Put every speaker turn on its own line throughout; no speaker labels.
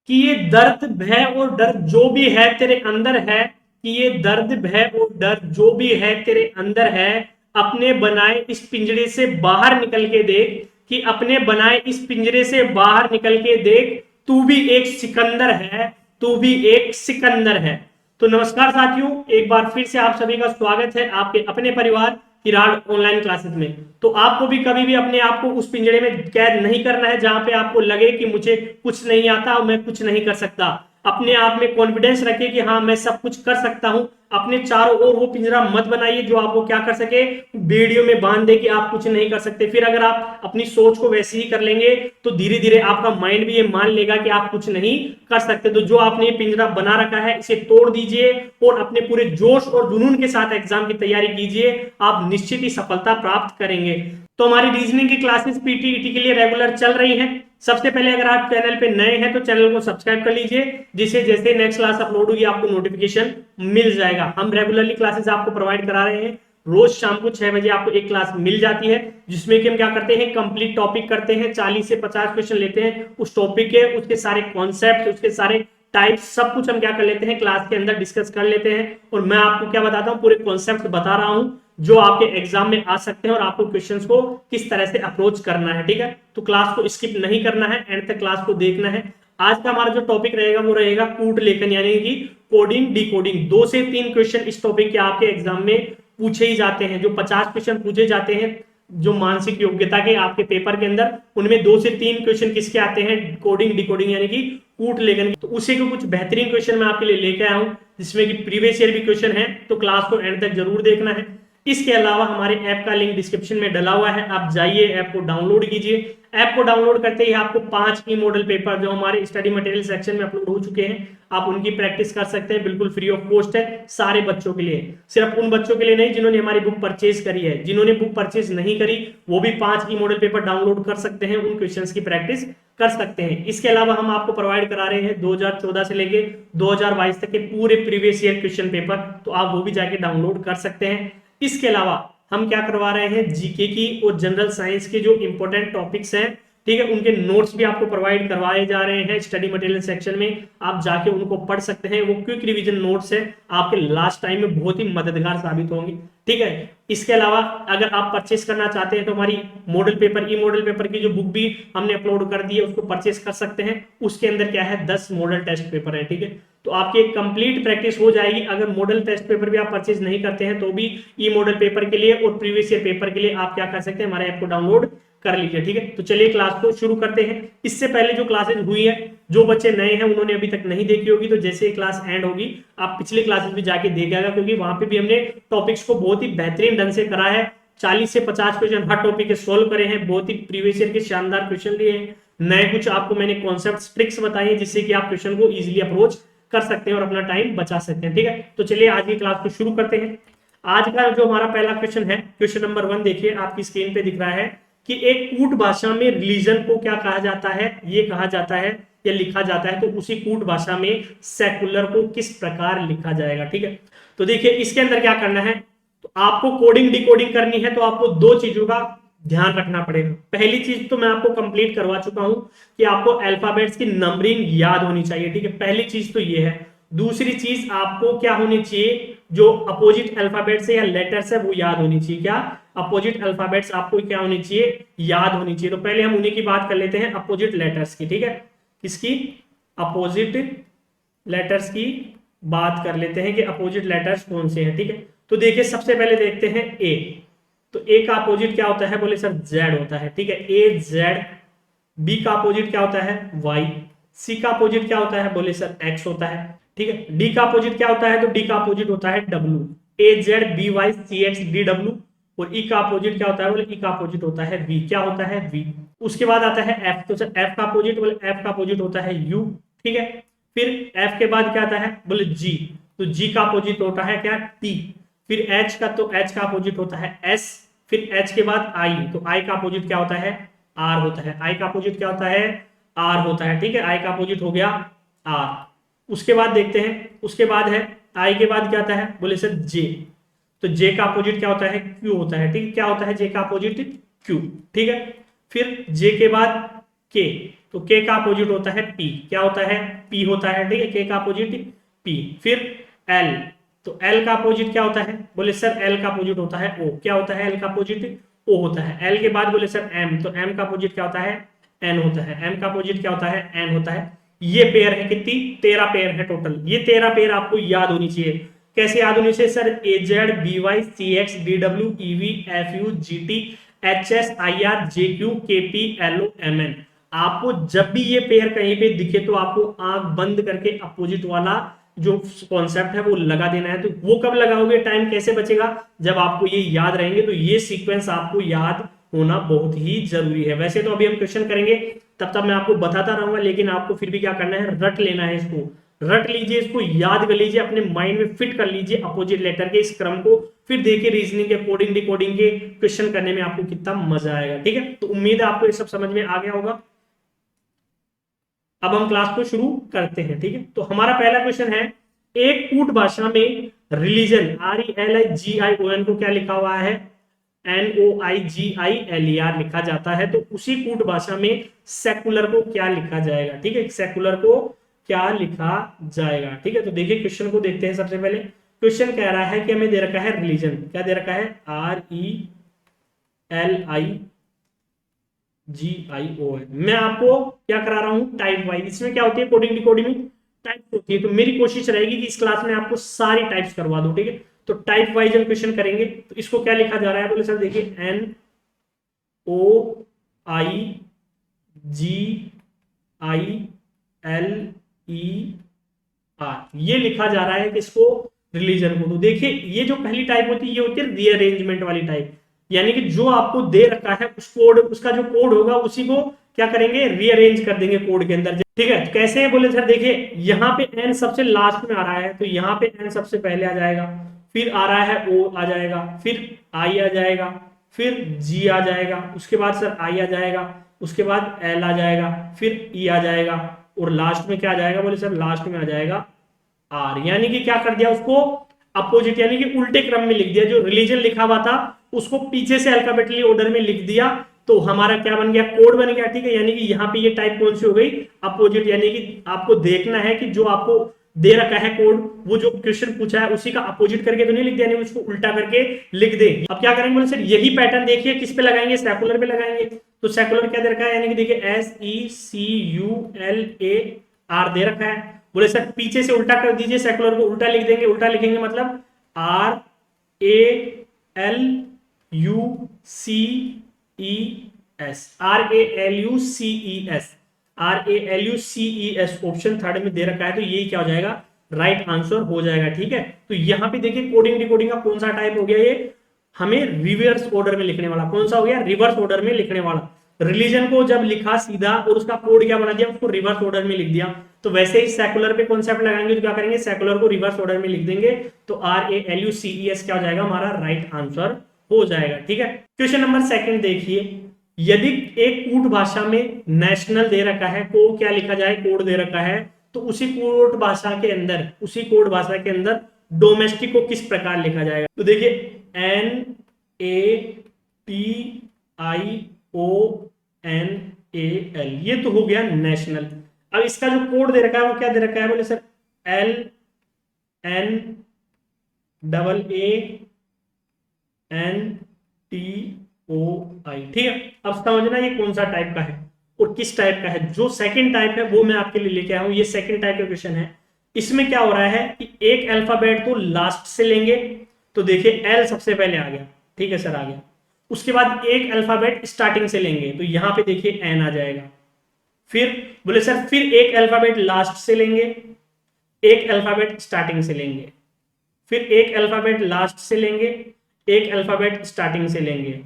कि ये दर्द भय और डर जो भी है तेरे अंदर है, कि ये दर्द भय और डर जो भी है तेरे अंदर है, अपने बनाए इस पिंजरे से बाहर निकल के देख, कि अपने बनाए इस पिंजरे से बाहर निकल के देख, तू भी एक सिकंदर है, तू भी एक सिकंदर है। तो नमस्कार साथियों, एक बार फिर से आप सभी का स्वागत है आपके अपने परिवार किराड ऑनलाइन क्लासेस में। तो आपको भी कभी भी अपने आप को उस पिंजरे में कैद नहीं करना है जहां पे आपको लगे कि मुझे कुछ नहीं आता और मैं कुछ नहीं कर सकता। अपने आप में कॉन्फिडेंस रखिए कि हाँ मैं सब कुछ कर सकता हूं। अपने चारों ओर वो पिंजरा मत बनाइए जो आपको क्या कर सके, वीडियो में बांध दे कि आप कुछ नहीं कर सकते। फिर अगर आप अपनी सोच को वैसे ही कर लेंगे तो धीरे धीरे आपका माइंड भी ये मान लेगा कि आप कुछ नहीं कर सकते। तो जो आपने ये पिंजरा बना रखा है इसे तोड़ दीजिए और अपने पूरे जोश और जुनून के साथ एग्जाम की तैयारी कीजिए, आप निश्चित ही सफलता प्राप्त करेंगे। तो हमारी रीजनिंग की क्लासेस पीटीईटी के लिए रेगुलर चल रही हैं। सबसे पहले अगर आप चैनल पे नए हैं तो चैनल को सब्सक्राइब कर लीजिए, जिससे जैसे नेक्स्ट क्लास अपलोड होगी आपको नोटिफिकेशन मिल जाएगा। हम रेगुलरली क्लासेस आपको प्रोवाइड करा रहे हैं। रोज शाम को 6 बजे आपको एक क्लास मिल जाती है, जिसमें कि हम क्या करते हैं, कंप्लीट टॉपिक करते हैं, 40 से 50 क्वेश्चन लेते हैं उस टॉपिक के, उसके सारे कॉन्सेप्ट, उसके सारे टाइप, सब कुछ हम क्या कर लेते हैं क्लास के अंदर डिस्कस कर लेते हैं। और मैं आपको क्या बताता हूँ, पूरे कॉन्सेप्ट बता रहा हूँ जो आपके एग्जाम में आ सकते हैं और आपको क्वेश्चंस को किस तरह से अप्रोच करना है। ठीक है, तो क्लास को स्किप नहीं करना है, एंड तक क्लास को देखना है। आज का हमारा जो टॉपिक रहेगा वो रहेगा कूट लेखन, यानी कि कोडिंग डिकोडिंग। 2 से 3 क्वेश्चन इस टॉपिक के आपके एग्जाम में पूछे ही जाते हैं। जो 50 क्वेश्चन पूछे जाते हैं जो मानसिक योग्यता के आपके पेपर के अंदर, उनमें 2 से 3 क्वेश्चन किसके आते हैं, कोडिंग डिकोडिंग यानी कि कूट लेखन। तो उसी को कुछ बेहतरीन क्वेश्चन मैं आपके लिए लेके आया हूं, जिसमें कि प्रीवियस ईयर भी क्वेश्चन है। तो क्लास को एंड तक जरूर देखना है। इसके अलावा हमारे ऐप का लिंक डिस्क्रिप्शन में डला हुआ है, आप जाइए ऐप को डाउनलोड कीजिए। ऐप को डाउनलोड करते ही आपको 5 ई मॉडल पेपर जो हमारे स्टडी मटेरियल सेक्शन में अपलोड हो चुके हैं, आप उनकी प्रैक्टिस कर सकते हैं। बिल्कुल फ्री ऑफ कॉस्ट है, सारे बच्चों के लिए, सिर्फ उन बच्चों के लिए नहीं जिन्होंने हमारी बुक परचेज करी है। जिन्होंने बुक परचेज नहीं करी वो भी 5 ई मॉडल पेपर डाउनलोड कर सकते हैं, उन क्वेश्चंस की प्रैक्टिस कर सकते हैं। इसके अलावा हम आपको प्रोवाइड करा रहे हैं 2014 से लेके 2022 तक के पूरे प्रीवियस ईयर क्वेश्चन पेपर, तो आप वो भी जाके डाउनलोड कर सकते हैं। इसके अलावा हम क्या करवा रहे हैं, जीके की और जनरल साइंस के जो इंपॉर्टेंट टॉपिक्स हैं, ठीक है, उनके नोट्स भी आपको प्रोवाइड करवाए जा रहे हैं स्टडी मटेरियल सेक्शन में। आप जाके उनको पढ़ सकते हैं, वो क्विक रिवीजन नोट्स है, आपके लास्ट टाइम में बहुत ही मददगार साबित होंगे। ठीक है, इसके अलावा अगर आप परचेस करना चाहते हैं तो हमारी मॉडल पेपर, ई मॉडल पेपर की जो बुक भी हमने अपलोड कर दी है उसको परचेस कर सकते हैं। उसके अंदर क्या है, 10 मॉडल टेस्ट पेपर है। ठीक है, तो आपकी एक कंप्लीट प्रैक्टिस हो जाएगी। अगर मॉडल टेस्ट पेपर भी आप परचेज नहीं करते हैं तो भी ई मॉडल पेपर के लिए और प्रीवियस ईयर पेपर के लिए आप क्या कर सकते हैं, हमारे ऐप को डाउनलोड कर लीजिए। ठीक है, तो चलिए क्लास को शुरू करते हैं। इससे पहले जो क्लासेज हुई है, जो बच्चे नए हैं उन्होंने अभी तक नहीं देखी होगी, तो जैसे ही क्लास एंड होगी आप पिछले क्लासेज भी जाके देखिएगा, क्योंकि वहां पे भी हमने टॉपिक्स को बहुत ही बेहतरीन ढंग से करा है। 40 से 50 क्वेश्चन हर टॉपिक के सोल्व करे हैं, बहुत ही प्रीवियस ईयर के शानदार क्वेश्चन लिए हैं। नए कुछ आपको मैंने कॉन्सेप्ट ट्रिक्स बताई है जिससे कि आप क्वेश्चन को इजिली अप्रोच कर सकते हैं और अपना टाइम बचा सकते हैं। ठीक है, तो चलिए आज की क्लास को शुरू करते हैं। आज का जो हमारा पहला क्वेश्चन है, क्वेश्चन नंबर 1 देखिए, आपकी स्क्रीन पे दिख रहा है कि एक कूट भाषा में रिलीजन को क्या कहा जाता है, ये कहा जाता है या लिखा जाता है, तो उसी कूट भाषा में सेकुलर को किस प्रकार लिखा जाएगा। ठीक है, तो देखिए इसके अंदर क्या करना है, तो आपको कोडिंग डिकोडिंग करनी है, तो आपको 2 चीजों का ध्यान रखना पड़ेगा। पहली चीज तो मैं आपको कंप्लीट करवा चुका हूं कि आपको अल्फाबेट्स की नंबरिंग याद होनी चाहिए। ठीक है, पहली चीज तो ये है। दूसरी चीज आपको क्या होनी चाहिए, जो अपोजिट अल्फाबेट्स है या लेटर्स है वो याद होनी चाहिए। क्या अपोजिट अल्फाबेट्स आपको क्या होनी चाहिए, याद होनी चाहिए। तो पहले हम उन्हीं की बात कर लेते हैं, अपोजिट लेटर्स की। ठीक है, किसकी, अपोजिट लेटर्स की बात कर लेते हैं कि अपोजिट लेटर्स कौन से हैं। ठीक है, तो देखिए सबसे पहले देखते हैं ए। तो ए का अपोजिट क्या होता है, बोले सर जेड होता है। ठीक है, ए जेड। बी का अपोजिट क्या होता है, वाई। सी का अपोजिट क्या होता है, बोले सर एक्स होता है। ठीक है, डी का अपोजिट क्या होता है, तो डी का अपोजिट होता है W. A Z B Y C X D W. और ई का अपोजिट क्या होता है, बोले ई का अपोजिट होता है वी। क्या होता है, वी। उसके बाद आता है एफ। तो सर एफ का अपोजिट, बोले एफ का अपोजिट होता है यू। ठीक है, फिर एफ के बाद क्या आता है, बोले जी। तो जी का अपोजिट होता है क्या, टी। फिर एच का, तो एच का अपोजिट होता है एस। फिर एच के बाद आई, तो आई का अपोजिट क्या होता है, आर होता है। आई का अपोजिट क्या होता है, आर होता है। ठीक है, आई का अपोजिट हो गया आर। उसके बाद देखते हैं, उसके बाद है आई के बाद क्या आता है, बोले सर जे। तो जे का अपोजिट क्या होता है, क्यू होता है। ठीक है, क्या होता है जे का अपोजिट, क्यू। ठीक है, फिर जे के बाद के। तो के का अपोजिट होता है पी, क्या होता है पी होता है, ठीक है, के का अपोजिट पी। फिर एल, तो एल का अपोजिट क्या होता है, बोले सर एल का अपोजिट होता है ओ, क्या होता है एल का अपोजिट ओ होता है। एल के बाद बोले सर एम, तो एम का अपोजिट क्या होता है एन होता है, एम का अपोजिट क्या होता है एन होता है। ये पेयर है कितनी 13 पेयर है टोटल, ये 13 पेयर आपको याद होनी चाहिए। कैसे याद होनी चाहिए sir, A Z B Y C X D W E V F U G T H S I R J Q K P L O M N. आपको जब भी ये पेयर कहीं पे दिखे तो आपको आंख बंद करके अपोजिट वाला जो कॉन्सेप्ट है वो लगा देना है। तो वो कब लगाओगे, टाइम कैसे बचेगा, जब आपको ये याद रहेंगे। तो ये सीक्वेंस आपको याद होना बहुत ही जरूरी है। वैसे तो अभी हम क्वेश्चन करेंगे तब तक मैं आपको बताता रहूंगा, लेकिन आपको फिर भी क्या करना है, रट लेना है इसको, रट लीजिए इसको, याद कर लीजिए, अपने माइंड में फिट कर लीजिए अपोजिट लेटर के इस क्रम को। फिर देखिए रीजनिंग के कोडिंग डिकोडिंग के क्वेश्चन करने में आपको कितना मजा आएगा। ठीक है, तो उम्मीद है आपको ये सब समझ में आ गया होगा। अब हम क्लास को शुरू करते हैं। ठीक है, तो हमारा पहला क्वेश्चन है, एक कूट भाषा में रिलीजन RELIGION को क्या लिखा हुआ है, NOIGILER लिखा जाता है। तो उसी कूट भाषा में सेकुलर को क्या लिखा जाएगा, ठीक है, सेकुलर को क्या लिखा जाएगा। ठीक है, तो देखिए क्वेश्चन को देखते हैं। सबसे पहले क्वेश्चन कह रहा है कि हमें दे रखा है रिलीजन, क्या दे रखा है RELIGION। मैं आपको क्या करा रहा हूं, टाइप वाइज। इसमें क्या होती है, कोडिंग डिकोडिंग में टाइप होती है। तो मेरी कोशिश रहेगी कि इस क्लास में आपको सारी टाइप्स करवा दूं। ठीक है, तो टाइप वाइज हम क्वेश्चन करेंगे। तो इसको क्या लिखा जा रहा है, बोले सर देखिए NOIGILER ये लिखा जा रहा है कि इसको रिलीजन को। तो देखिए ये जो पहली टाइप होती है ये होती है रीअरेंजमेंट वाली टाइप, यानी कि जो आपको दे रखा है उस कोड, उसका जो कोड होगा उसी को क्या करेंगे, रीअरेंज कर देंगे कोड के अंदर। ठीक है, तो कैसे है बोले सर देखिए यहाँ पे एन सबसे लास्ट में आ रहा है, तो यहाँ पे एन सबसे पहले आ जाएगा, फिर आ रहा है ओ आ जाएगा, फिर आई आ जाएगा, फिर जी आ जाएगा, उसके बाद सर आई आ जाएगा, उसके बाद एल आ जाएगा, फिर ई आ जाएगा, और लास्ट में क्या आ जाएगा, बोले सर लास्ट में आ जाएगा आर। यानी कि क्या कर दिया, उसको अपोजिट यानी कि उल्टे क्रम में लिख दिया। जो रिलीजन लिखा हुआ था उसको पीछे से अल्फाबेटली ऑर्डर में लिख दिया, तो हमारा क्या बन गया, कोड बन गया। ठीक है, यानी कि यहाँ पे ये टाइप कौन सी हो गई, अपोजिट। यानी कि आपको देखना है कि जो आपको दे रखा है कोड, वो जो क्वेश्चन पूछा है उसी का अपोजिट करके तो नहीं लिख दिया, यानी उसको उल्टा करके लिख दे। अब क्या करेंगे बोले सर, यही पैटर्न देखिए किस पे लगाएंगे, सेकुलर पे लगाएंगे। तो सेकुलर क्या दे रखा है, यानी कि देखिए SECULAR दे रखा है। बोले सर पीछे से उल्टा कर दीजिए, सेकुलर को उल्टा लिख देंगे। उल्टा लिखेंगे मतलब RALUCES ऑप्शन थर्ड में दे रखा है, तो यही क्या हो जाएगा, राइट आंसर हो जाएगा। ठीक है, तो यहाँ पे देखिए कोडिंग डिकोडिंग का कौन सा टाइप हो गया, ये हमें रिवर्स ऑर्डर में लिखने वाला। कौन सा हो गया, रिवर्स ऑर्डर में लिखने वाला। रिलीजन को जब लिखा सीधा और उसका कोड क्या बना दिया, उसको रिवर्स ऑर्डर में लिख दिया। तो वैसे ही सेकुलर पे कॉन्सेप्ट लगाएंगे तो क्या करेंगे, सेकुलर को रिवर्स ऑर्डर में लिख देंगे। तो RALUCES क्या हो जाएगा, हमारा राइट आंसर हो जाएगा। ठीक है, क्वेश्चन नंबर सेकंड देखिए, यदि एक कूट भाषा में नेशनल दे रखा है, को क्या लिखा जाए, कोड दे रखा है, तो उसी कोड भाषा के अंदर, उसी कोड भाषा के अंदर डोमेस्टिक को किस प्रकार लिखा जाएगा। तो देखिए NATIONAL ये तो हो गया नेशनल। अब इसका जो कोड दे रखा है वो क्या दे रखा है, बोले सर LNANTOI। ठीक है, अब समझना ये कौन सा टाइप का है और किस टाइप का है। जो सेकंड टाइप है वो मैं आपके लिए लेके आया हूं, ये सेकंड टाइप का क्वेश्चन है। इसमें क्या हो रहा है कि एक अल्फाबेट तो लास्ट से लेंगे, तो देखिए एल सबसे पहले आ गया, ठीक है सर आ गया। उसके बाद एक अल्फाबेट स्टार्टिंग से लेंगे, तो यहां पे देखिए एन आ जाएगा। फिर बोले सर फिर एक अल्फाबेट लास्ट से लेंगे, एक अल्फाबेट स्टार्टिंग से लेंगे, फिर एक अल्फाबेट लास्ट से लेंगे, एक अल्फाबेट स्टार्टिंग से लेंगे,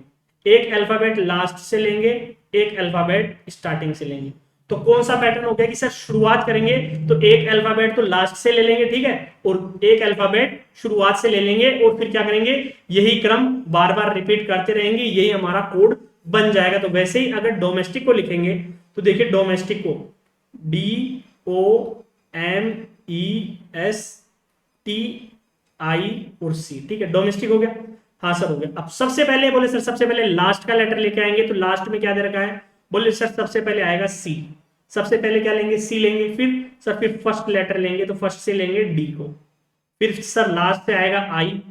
एक अल्फाबेट लास्ट से लेंगे, एक अल्फाबेट स्टार्टिंग से लेंगे। तो कौन सा पैटर्न हो गया कि सर शुरुआत करेंगे तो एक अल्फाबेट तो लास्ट से ले लेंगे, ठीक है, और एक अल्फाबेट शुरुआत से ले लेंगे, और फिर क्या करेंगे, यही क्रम बार बार रिपीट करते रहेंगे, यही हमारा कोड बन जाएगा। तो वैसे ही अगर डोमेस्टिक को लिखेंगे तो देखिए डोमेस्टिक को DOMESTI और C, ठीक है, डोमेस्टिक हो गया। हाँ सर हो गया। अब सबसे पहले बोले सर सबसे पहले लास्ट का लेटर लेके आएंगे, तो लास्ट में क्या दे रखा है, बोले सर सबसे पहले आएगा C। सबसे पहले क्या लेंगे, सी लेंगे, फिर फर्स्ट लेटर लेंगे तो फर्स्ट से लेंगे डी को, फिर सर लास्ट से आएगा आई,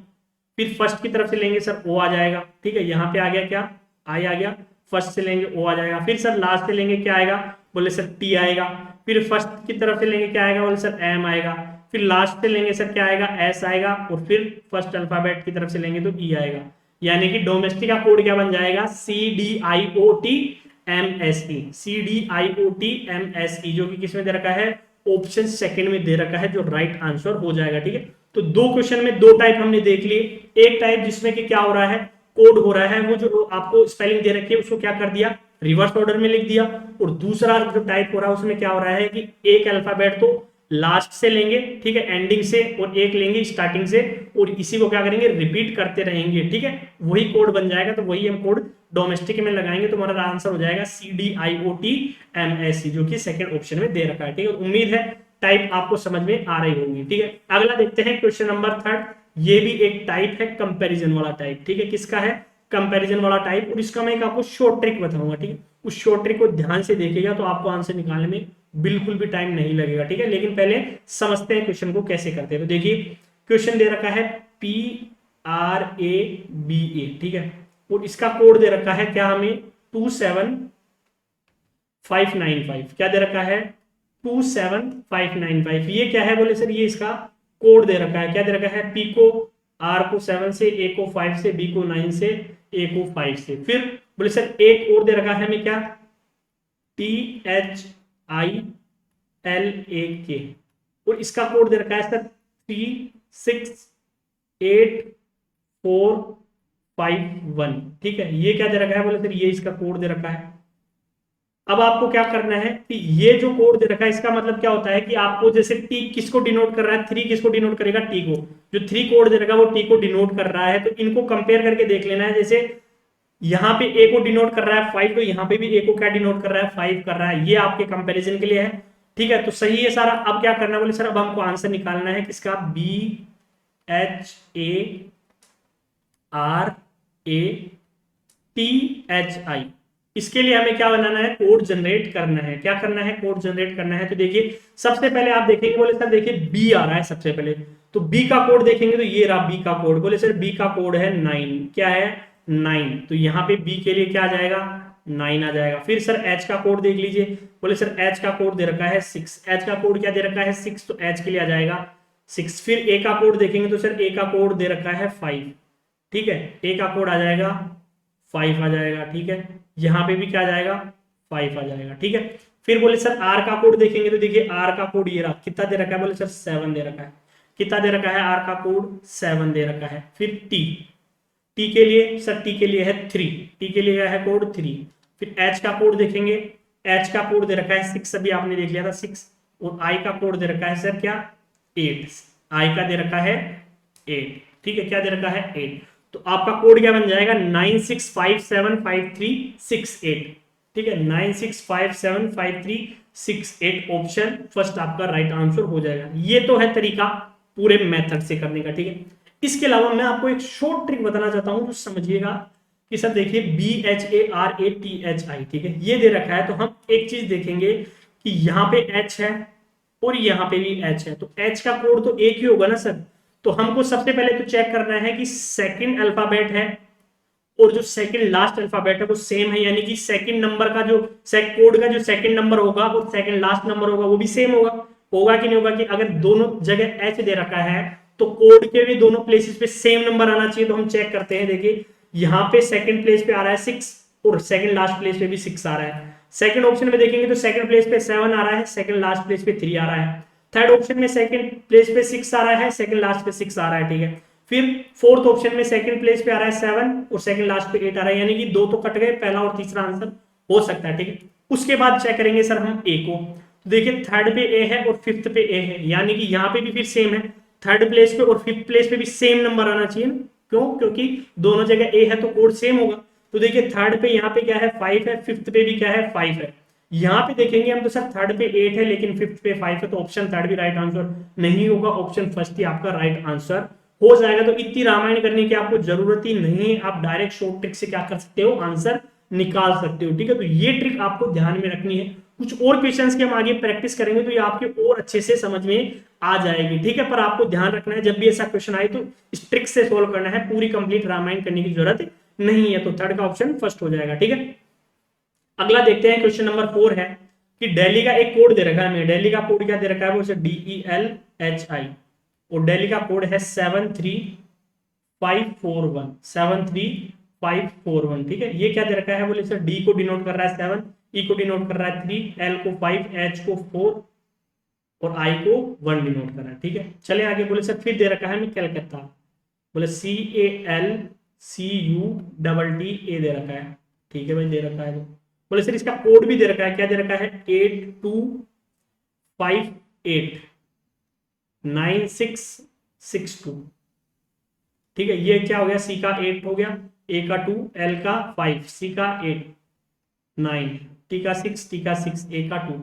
फिर फर्स्ट की तरफ से लेंगे सर ओ आ जाएगा, ठीक है, यहाँ पे आ गया क्या, आई आ गया, फर्स्ट से लेंगे ओ आ जाएगा, फिर सर लास्ट से लेंगे क्या आएगा, बोले सर टी आएगा, फिर फर्स्ट की तरफ से लेंगे क्या आएगा, बोले सर एम आएगा, फिर लास्ट से लेंगे सर क्या आएगा, एस आएगा, और फिर फर्स्ट अल्फाबेट की तरफ से लेंगे तो ई आएगा। यानी कि डोमेस्टिक का कोड क्या बन जाएगा, C D I O T M S E, C D I O T M S E, जो कि किसमें दे रखा है, ऑप्शन सेकंड में दे रखा है, जो राइट आंसर हो जाएगा। ठीक है, तो दो क्वेश्चन में दो टाइप हमने देख लिए, एक टाइप जिसमें कि क्या हो रहा है, कोड हो रहा है, वो जो आपको स्पेलिंग दे रखी है उसको क्या कर दिया, रिवर्स ऑर्डर में लिख दिया, और दूसरा जो टाइप हो रहा है उसमें क्या हो रहा है कि एक अल्फाबेट तो लास्ट से लेंगे, ठीक है, एंडिंग से, और एक लेंगे स्टार्टिंग से, और इसी को क्या करेंगे, रिपीट करते रहेंगे। ठीक है, वही कोड बन जाएगा, तो वही हम कोड डोमेस्टिक में लगाएंगे तो हमारा आंसर हो जाएगा CDIOTMSE, जो कि सेकंड ऑप्शन में दे रखा है। ठीक है, उम्मीद है टाइप आपको समझ में आ रही होगी। ठीक है, अगला देखते हैं क्वेश्चन नंबर 3। ये भी एक टाइप है, कंपैरिजन वाला टाइप। ठीक है, किसका है, कंपैरिजन वाला टाइप, और इसका मैं एक आपको शॉर्ट ट्रिक बताऊंगा। ठीक है, उस शॉर्ट ट्रिक को ध्यान से देखिएगा तो आपको आंसर निकालने में बिल्कुल भी टाइम नहीं लगेगा। ठीक है, लेकिन पहले समझते हैं क्वेश्चन को कैसे करते हैं। तो देखिए क्वेश्चन दे रखा है PRABA, ठीक है, और इसका कोड दे रखा है क्या हमें, 27595, क्या दे रखा है, 27595। ये क्या है, बोले सर ये इसका कोड दे रखा है, क्या दे रखा है, P को R को 7 से, A को 5 से, B को 9 से, A को 5 से, फिर बोले सर एक और दे रखा है हमें क्या, THILAK, और इसका कोड दे रखा है सर 368451। ठीक है, ये क्या दे रखा है, बोले सर ये इसका कोड दे रखा है। अब आपको क्या करना है कि ये जो कोड दे रखा है इसका मतलब क्या होता है कि आपको जैसे टी किसको डिनोट कर रहा है, 3 किसको डिनोट करेगा, टी को, जो 3 कोड दे रखा है वो टी को डिनोट कर रहा है, तो इनको कंपेयर करके देख लेना है। जैसे यहाँ पे ए को डिनोट कर रहा है 5, तो यहाँ पे भी ए को क्या डिनोट कर रहा है, 5 कर रहा है। ये आपके कंपैरिजन के लिए है। ठीक है, तो सही है सारा। अब क्या करना है, बोले सर अब हमको आंसर निकालना है किसका, BHARATHI। इसके लिए हमें क्या बनाना है, कोड जनरेट करना है। क्या करना है, कोड जनरेट करना है। तो देखिए सबसे पहले आप देखेंगे, बोले सर देखिए बी आ रहा है सबसे पहले, तो बी का कोड देखेंगे तो ये रहा बी का कोड। बोले सर बी का कोड है 9, क्या है 9, तो यहाँ पे बी के लिए क्या आ जाएगा, 9 आ जाएगा। फिर सर एच का कोड देख लीजिए, बोले सर एच का कोड दे रखा है 6, एच का कोड क्या दे रखा है 6, तो एच के लिए आ जाएगा 6। फिर ए का कोड देखेंगे तो सर ए का कोड दे रखा है 5, ठीक है, ए का कोड आ जाएगा 5 आ जाएगा। ठीक है, यहाँ पे भी क्या आ जाएगा, 5 आ जाएगा। ठीक है, फिर बोले सर आर का कोड देखेंगे तो देखिए आर का कोड ये रहा, कितना दे रखा है, बोले सर 7 दे रखा है। कितना दे रखा है, आर का कोड 7 दे रखा है। फिर टी, टी के लिए सर टी के लिए है 3, टी के लिए है कोड 3। फिर एच का कोड देखेंगे, एच का कोड दे रखा है 6, अभी आपने देख लिया था 6, और आई का कोड दे रखा है सर क्या 8, आई का दे रखा है 8। ठीक है, क्या दे रखा है 8, तो आपका कोड क्या बन जाएगा 96575368। ठीक है, 96575368 ऑप्शन फर्स्ट आपका राइट आंसर हो जाएगा। ये तो है तरीका पूरे मेथड से करने का। ठीक है, इसके अलावा मैं आपको एक शॉर्ट ट्रिक बताना चाहता हूं जो समझिएगा कि सर देखिए BHARATHI, ठीक है, ये दे रखा है, तो हम एक चीज देखेंगे कि यहाँ पे H है और यहाँ पे भी H है, तो H का कोड तो एक ही होगा ना सर। तो हमको सबसे पहले तो चेक करना है कि सेकंड अल्फाबेट है और जो सेकंड लास्ट अल्फाबेट है वो सेम है, यानी कि सेकंड नंबर का जो कोड का जो सेकंड नंबर होगा और सेकंड लास्ट नंबर होगा वो भी सेम होगा। होगा कि नहीं होगा, कि अगर दोनों जगह H दे रखा है तो कोड के भी दोनों प्लेसेस पे सेम नंबर आना चाहिए। तो हम चेक करते हैं, देखिए यहाँ पे सेकंड प्लेस पे आ रहा है 6 और सेकंड लास्ट प्लेस पे भी 6 आ रहा है। सेकंड ऑप्शन में देखेंगे तो सेकंड प्लेस पे 7 आ रहा है, सेकंड लास्ट प्लेस पे 3 आ रहा है। थर्ड ऑप्शन में सेकंड प्लेस पे 6 आ रहा है, सेकंड लास्ट पे 6 आ रहा है। ठीक है, फिर फोर्थ ऑप्शन में सेकंड प्लेस पे आ रहा है 7 और सेकंड लास्ट पे 8 आ रहा है, यानी कि 2 तो कट गए, पहला और तीसरा आंसर हो सकता है। ठीक है, उसके बाद चेक करेंगे सर हम ए को, तो देखिए थर्ड पे ए है और फिफ्थ पे ए है, यानी कि यहाँ पे भी फिर सेम है, थर्ड प्लेस पे और फिफ्थ प्लेस पे भी सेम नंबर आना चाहिए। क्यों, क्योंकि दोनों जगह ए है तो कोड सेम होगा। तो देखिए थर्ड पे यहाँ पे क्या है 5 है, फिफ्थ पे भी क्या है 5 है। यहाँ पे देखेंगे हम तो सर थर्ड पे 8 है लेकिन फिफ्थ पे 5 है, तो ऑप्शन थर्ड भी राइट आंसर नहीं होगा, ऑप्शन फर्स्ट ही आपका राइट आंसर हो जाएगा। तो इतनी रामायण करने की आपको जरूरत ही नहीं है, आप डायरेक्ट शॉर्ट ट्रिक से क्या कर सकते हो, आंसर निकाल सकते हो। ठीक है, तो ये ट्रिक आपको ध्यान में रखनी है कुछ और क्वेश्चंस की हम आगे प्रैक्टिस करेंगे तो ये आपके और अच्छे से समझ में आ जाएगी, ठीक है। पर आपको ध्यान रखना है जब भी ऐसा क्वेश्चन आए तो इस ट्रिक से सोल्व करना है, पूरी कंप्लीट रामायण करने की जरूरत नहीं है। तो थर्ड का ऑप्शन फर्स्ट हो जाएगा, ठीक है। अगला देखते हैं, क्वेश्चन नंबर 4 है कि दिल्ली का एक कोड दे रखा है हमें। दिल्ली का कोड क्या दे रखा है, वो DELHI, और दिल्ली का कोड है 73541, 73541, ठीक है। ये क्या दे रखा है, बोले सर डी को डिनोट कर रहा है 7, ई को डिनोट कर रहा है 3, एल को 5, एच को 4 और आई को 1 डिनोट कर रहा है, ठीक है। चले आगे, बोले सर फिर दे रखा है हमें कलकत्ता, बोले CALCUTT दे रखा है, ठीक है भाई दे रखा है। बोले सर इसका कोड भी दे रखा है, क्या दे रखा है 82589662, ठीक है। ये क्या हो गया, सी का 8 हो गया, ए का 2, एल का 5, सी का 8 9, टी का 6, टी का 6, ए का 2,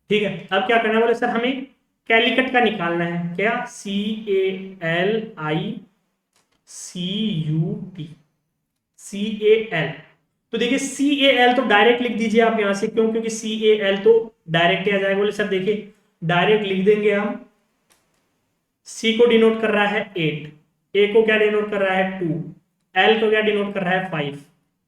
ठीक है। अब क्या करना है, बोले सर हमें कैलिकट का निकालना है, क्या CALICUT, CAL। तो देखिए CAL तो डायरेक्ट लिख दीजिए आप यहां से, क्यों, क्योंकि CAL तो डायरेक्ट आ जाएगा। बोले सर देखिए डायरेक्ट लिख देंगे हम, C को डिनोट कर रहा है 8, A को क्या डिनोट कर रहा है 2, L को क्या डिनोट कर रहा है 5,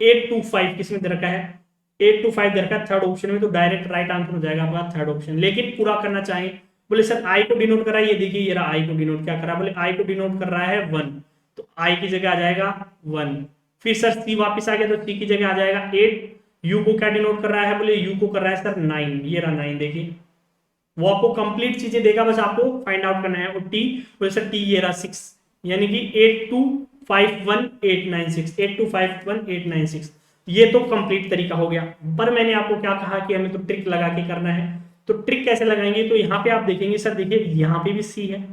825 किसमें दे रखा है, 825 दे रखा है थर्ड ऑप्शन में, तो डायरेक्ट राइट आंसर हो जाएगा आपका थर्ड ऑप्शन। लेकिन पूरा करना चाहें, बोले सर I को डिनोट कर रहा है, ये देखिए ये रहा I को डिनोट क्या कर रहा है, बोले I को डिनोट कर रहा है 1, तो I की जगह आ जाएगा 1। फिर सर C वापस आ गया तो C की जगह आ जाएगा 8, U को क्या डिनोट कर रहा है, बोले U को कर रहा है सर 9, ये रहा 9, देखिए वो आपको कंप्लीट चीजें देगा, बस आपको फाइंड आउट करना है। और टी, बोले सर टी ये रहा 6, यानी कि 8251,896, 8251,896, ये तो कंप्लीट तरीका हो गया। पर मैंने आपको क्या कहा कि हमें तो ट्रिक लगा के करना है, तो ट्रिक कैसे लगाएंगे, तो यहाँ पे आप देखेंगे सर देखिए यहाँ पे भी सी है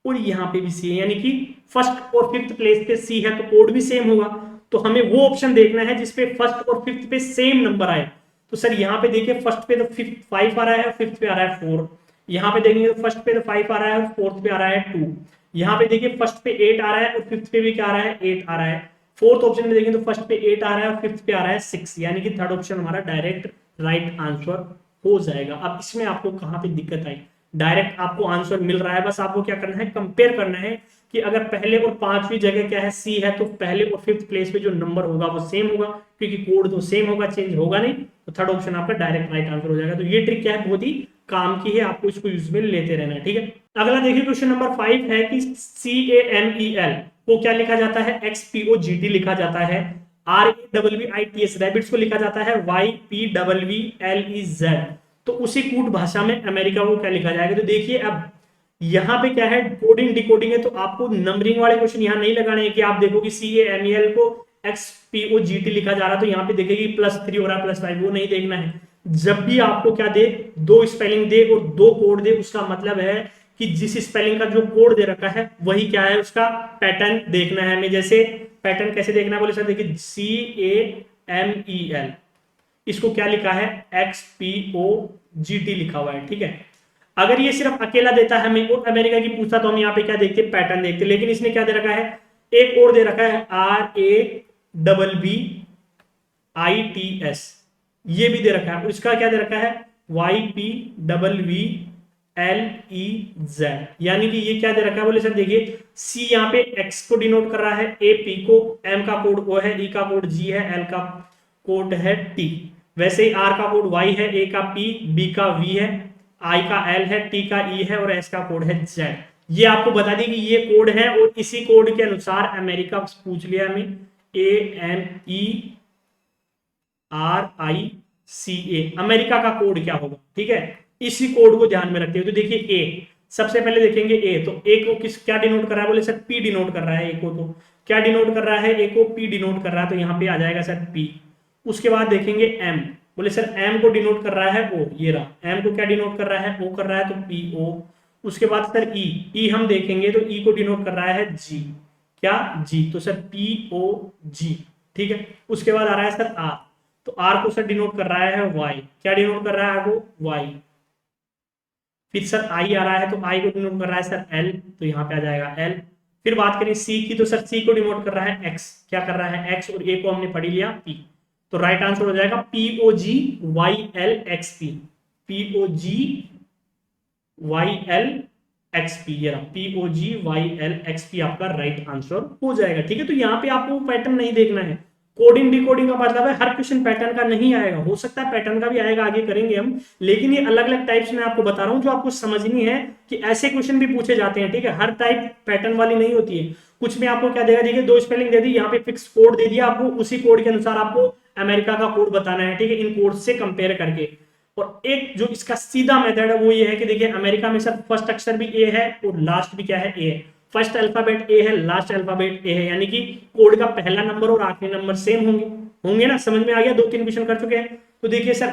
और यहाँ पे भी सी है, यानी कि फर्स्ट और फिफ्थ प्लेस पे सी है तो कोड भी सेम होगा। तो हमें वो ऑप्शन देखना है जिसपे फर्स्ट और फिफ्थ पे सेम नंबर आए। तो सर यहाँ पे देखिए फर्स्ट पे तो 5 आ रहा है, फिफ्थ पे आ रहा है 4, यहाँ पे देखेंगे तो फर्स्ट पे तो 5 आ रहा है और फोर्थ पे आ रहा है 2, यहाँ पे देखिए फर्स्ट पे 8 आ रहा है और फिफ्थ पे भी क्या आ रहा है 8 आ रहा है, फोर्थ ऑप्शन में देखें तो फर्स्ट पे 8 आ रहा है और फिफ्थ पे आ रहा है 6, यानी कि थर्ड ऑप्शन हमारा डायरेक्ट राइट आंसर हो जाएगा। अब इसमें आपको कहाँ पे दिक्कत आई, डायरेक्ट आपको आंसर मिल रहा है, बस आपको क्या करना है कंपेयर करना है कि अगर पहले और पांचवी जगह क्या है सी है, तो पहले और फिफ्थ प्लेस पे जो नंबर होगा वो सेम होगा, क्योंकि कोड तो सेम होगा, चेंज होगा नहीं, तो थर्ड ऑप्शन आपका डायरेक्ट राइट आंसर हो जाएगा। तो ये ट्रिक क्या है, बहुत ही काम की है, आपको इसको यूज में लेते रहना है, ठीक है। अगला देखिए क्वेश्चन नंबर 5 है कि CAMEL को क्या लिखा जाता है, XPOGT लिखा जाता है, RAWITS रैबिट्स को लिखा जाता है YPWLEZ, तो उसी कूट भाषा में अमेरिका को क्या लिखा जाएगा। तो देखिए अब यहाँ पे क्या है, कोडिंग डिकोडिंग है, तो आपको नंबरिंग वाले क्वेश्चन यहाँ नहीं लगाने हैं कि आप देखो कि CAMEL को XPOGT लिखा जा रहा है तो यहाँ पे देखेगी +3 हो रहा है +5, वो नहीं देखना है। जब भी आपको क्या दे, दो स्पेलिंग दे और दो कोड दे, उसका मतलब है कि जिस स्पेलिंग का जो कोड दे रखा है वही क्या है उसका पैटर्न देखना है हमें। जैसे पैटर्न कैसे देखना है, बोले सर देखिए CAMEL, इसको क्या लिखा है XPOGT लिखा हुआ है, ठीक है। अगर ये सिर्फ अकेला देता है हमें और अमेरिका की पूछता तो हम यहाँ पे क्या देखते, पैटर्न देखते, लेकिन इसने क्या दे रखा है, एक और दे रखा है RAWBITS, ये भी दे रखा है, और इसका क्या दे रखा है YPWLEZ, यानी कि ये क्या दे रखा है, बोले सर देखिए C यहाँ पे X को डिनोट कर रहा है, A P को, M का कोड O है, E का कोड G है, L का कोड है T, वैसे ही R का कोड Y है, A का P, B का V है, I का L है, T का E है और S का कोड है Z। ये आपको बता दी कि ये कोड है और इसी कोड के अनुसार अमेरिका पूछ लिया हमें AMERICA, अमेरिका का कोड क्या होगा, ठीक है। इसी कोड को ध्यान में रखते हुए तो देखिए A, सबसे पहले देखेंगे A, तो A को किस क्या डिनोट कर रहा है, बोले सर P डिनोट कर रहा है, A को तो क्या डिनोट कर रहा है, A को P डिनोट कर रहा है, तो यहाँ पे आ जाएगा सर P। उसके बाद देखेंगे M, बोले सर M को डिनोट कर रहा है O, ये रहा, M को क्या डिनोट कर रहा है O कर रहा है, तो PO। उसके बाद सर E हम देखेंगे तो E को डिनोट कर रहा है G, क्या G, तो सर POG, ठीक है। उसके बाद आ रहा है सर R, तो R को सर डिनोट कर रहा है Y, क्या डिनोट कर रहा है वो Y। फिर सर I आ रहा है तो I को डिनोट कर रहा है सर L, तो यहाँ पे आ जाएगा L। फिर बात करें C की, तो सर C को डिनोट कर रहा है X, क्या कर रहा है X, और A को हमने पढ़ लिया P, तो राइट आंसर हो जाएगा POGYLXP, POGYLXP, ये POGYLXP आपका राइट आंसर हो जाएगा। ठीक है, तो यहाँ पे आपको पैटर्न नहीं देखना है। कोडिंग डिकोडिंग का मतलब है हर क्वेश्चन पैटर्न का नहीं आएगा, हो सकता है पैटर्न का भी आएगा, आगे करेंगे हम, लेकिन ये अलग अलग टाइप्स में आपको बता रहा हूँ जो आपको समझनी है कि ऐसे क्वेश्चन भी पूछे जाते हैं। ठीक है, हर टाइप पैटर्न वाली नहीं होती है। कुछ में आपको क्या देगा, देखिए 2 स्पेलिंग दे दी, यहाँ पे फिक्स कोड दे दिया आपको, उसी कोड के अनुसार आपको अमेरिका का कोड बताना है। ठीक है, इन कोड से कंपेयर करके। और एक जो इसका सीधा मेथड है वो ये है कि देखिए अमेरिका में सर फर्स्ट अक्षर भी ए है और लास्ट भी क्या है, ए है। फर्स्ट अल्फाबेट ए है, लास्ट अल्फाबेट ए है, यानी कि कोड का पहला नंबर और आखिरी नंबर सेम होंगे ना। समझ में आ गया, 2-3 क्वेश्चन कर चुके हैं। तो देखिए सर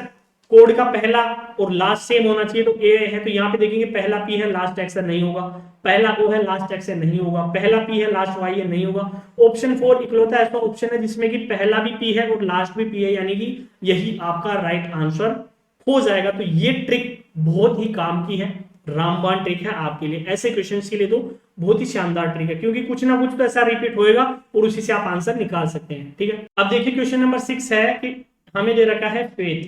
कोड का पहला और लास्ट सेम होना चाहिए, तो ए है, तो यहाँ पे देखेंगे पहला पी है लास्ट एक्स नहीं होगा, पहला ओ है लास्ट एक्स नहीं होगा, पहला पी है लास्ट वाई है नहीं होगा। ऑप्शन 4 इकलौता ऐसा ऑप्शन है जिसमें कि पहला भी पी है और लास्ट भी पी है, यानी कि यही आपका राइट आंसर हो जाएगा। तो ये ट्रिक बहुत ही काम की है, रामबाण ट्रिक है आपके लिए, ऐसे क्वेश्चंस के लिए तो बहुत ही शानदार ट्रिक है, क्योंकि कुछ ना कुछ तो ऐसा रिपीट होएगा और उसी से आप आंसर निकाल सकते हैं। ठीक है, अब देखिए क्वेश्चन नंबर 6 है कि हमें दे रखा है फेथ,